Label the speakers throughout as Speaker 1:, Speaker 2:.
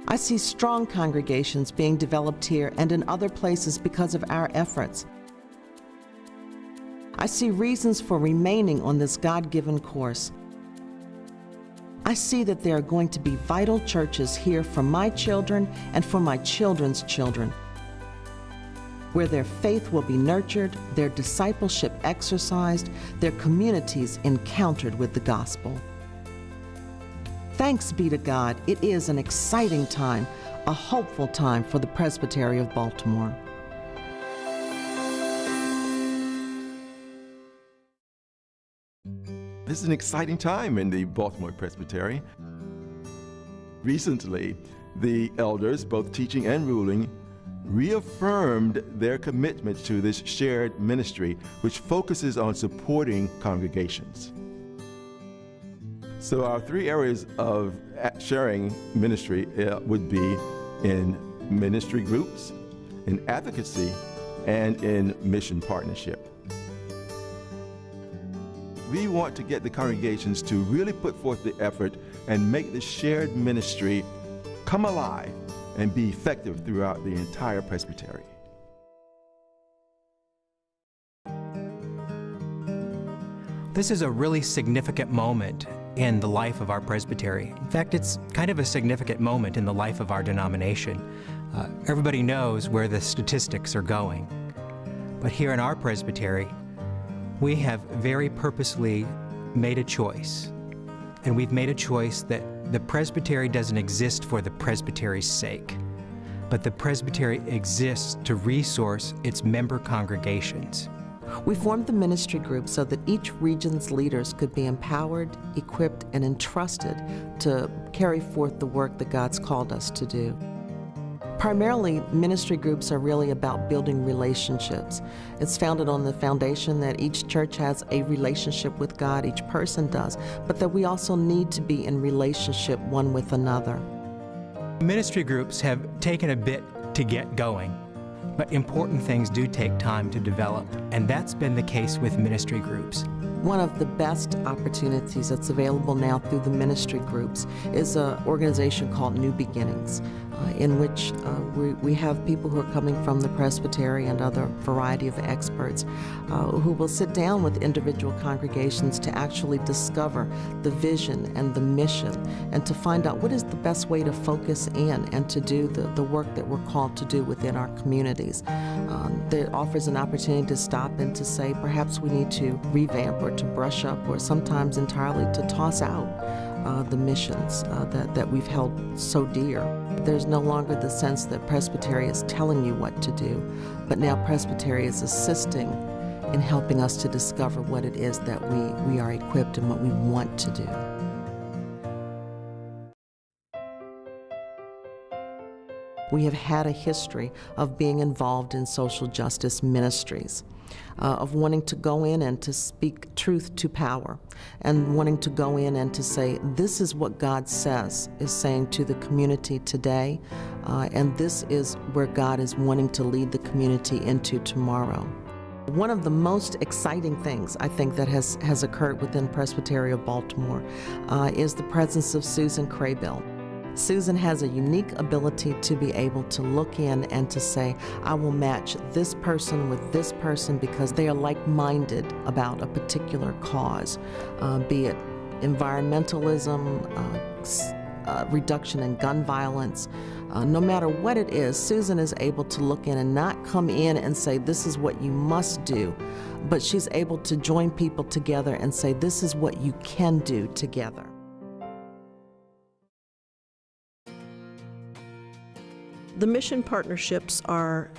Speaker 1: I see strong congregations being developed here and in other places because of our efforts. I see reasons for remaining on this God-given course. I see that there are going to be vital churches here for my children and for my children's children, where their faith will be nurtured, their discipleship exercised, their communities encountered with the gospel. Thanks be to God, it is an exciting time, a hopeful time for the Presbytery of Baltimore.
Speaker 2: This is an exciting time in the Baltimore Presbytery. Recently, the elders, both teaching and ruling, reaffirmed their commitment to this shared ministry, which focuses on supporting congregations. So our three areas of sharing ministry would be in ministry groups, in advocacy, and in mission partnership. We want to get the congregations to really put forth the effort and make the shared ministry come alive and be effective throughout the entire presbytery.
Speaker 3: This is a really significant moment in the life of our presbytery. In fact, it's kind of a significant moment in the life of our denomination. Everybody knows where the statistics are going. But here in our presbytery, we have very purposely made a choice. And we've made a choice that the presbytery doesn't exist for the presbytery's sake, but the presbytery exists to resource its member congregations.
Speaker 1: We formed the ministry group so that each region's leaders could be empowered, equipped, and entrusted to carry forth the work that God's called us to do. Primarily, ministry groups are really about building relationships. It's founded on the foundation that each church has a relationship with God, each person does, but that we also need to be in relationship one with another.
Speaker 3: Ministry groups have taken a bit to get going, but important things do take time to develop, and that's been the case with ministry groups.
Speaker 1: One of the best opportunities that's available now through the ministry groups is an organization called New Beginnings, in which we have people who are coming from the presbytery and other variety of experts who will sit down with individual congregations to actually discover the vision and the mission and to find out what is the best way to focus in and to do the work that we're called to do within our communities. That offers an opportunity to stop and to say perhaps we need to revamp or to brush up or sometimes entirely to toss out the missions that we've held so dear. There's no longer the sense that Presbytery is telling you what to do, but now Presbytery is assisting in helping us to discover what it is that we are equipped and what we want to do. We have had a history of being involved in social justice ministries, of wanting to go in and to speak truth to power, and wanting to go in and to say, this is what God is saying to the community today, and this is where God is wanting to lead the community into tomorrow. One of the most exciting things I think that has occurred within Presbytery of Baltimore is the presence of Susan Craybill. Susan has a unique ability to be able to look in and to say, I will match this person with this person because they are like-minded about a particular cause, be it environmentalism, reduction in gun violence. No matter what it is, Susan is able to look in and not come in and say, this is what you must do, but she's able to join people together and say, this is what you can do together.
Speaker 4: The mission partnerships are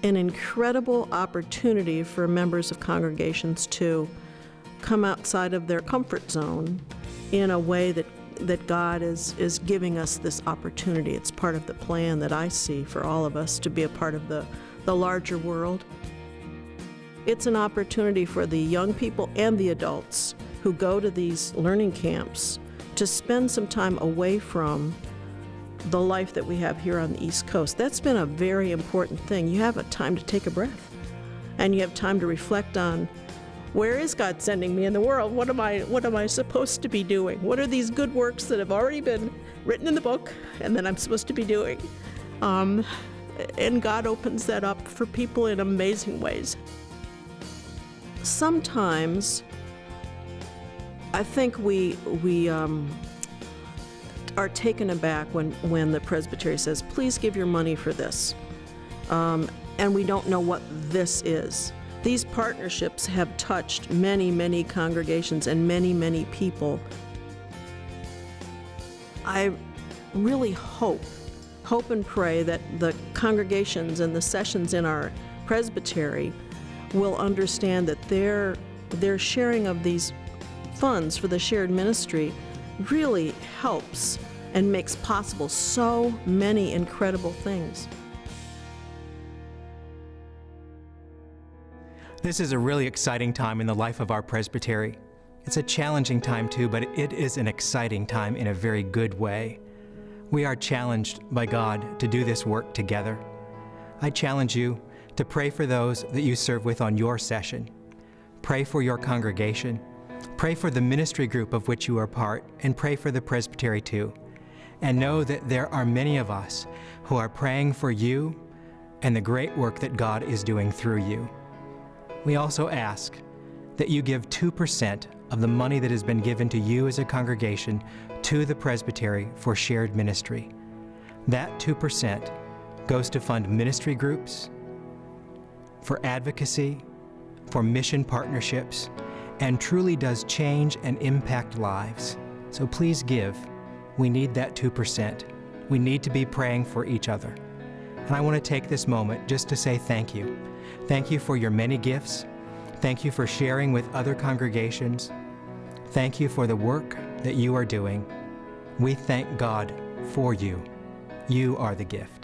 Speaker 4: an incredible opportunity for members of congregations to come outside of their comfort zone in a way that God is giving us this opportunity. It's part of the plan that I see for all of us to be a part of the larger world. It's an opportunity for the young people and the adults who go to these learning camps to spend some time away from the life that we have here on the East Coast. That's been a very important thing. You have a time to take a breath, and you have time to reflect on where is God sending me in the world? What am I supposed to be doing? What are these good works that have already been written in the book and that I'm supposed to be doing? And God opens that up for people in amazing ways. Sometimes I think we are taken aback when the Presbytery says, please give your money for this. And we don't know what this is. These partnerships have touched many, many congregations and many, many people. I really hope and pray that the congregations and the sessions in our presbytery will understand that their sharing of these funds for the shared ministry really helps and makes possible so many incredible things.
Speaker 3: This is a really exciting time in the life of our presbytery. It's a challenging time too, but it is an exciting time in a very good way. We are challenged by God to do this work together. I challenge you to pray for those that you serve with on your session. Pray for your congregation. Pray for the ministry group of which you are part, and pray for the presbytery too. And know that there are many of us who are praying for you and the great work that God is doing through you. We also ask that you give 2% of the money that has been given to you as a congregation to the presbytery for shared ministry. That 2% goes to fund ministry groups, for advocacy, for mission partnerships, and truly does change and impact lives. So please give. We need that 2%. We need to be praying for each other. And I want to take this moment just to say thank you. Thank you for your many gifts. Thank you for sharing with other congregations. Thank you for the work that you are doing. We thank God for you. You are the gift.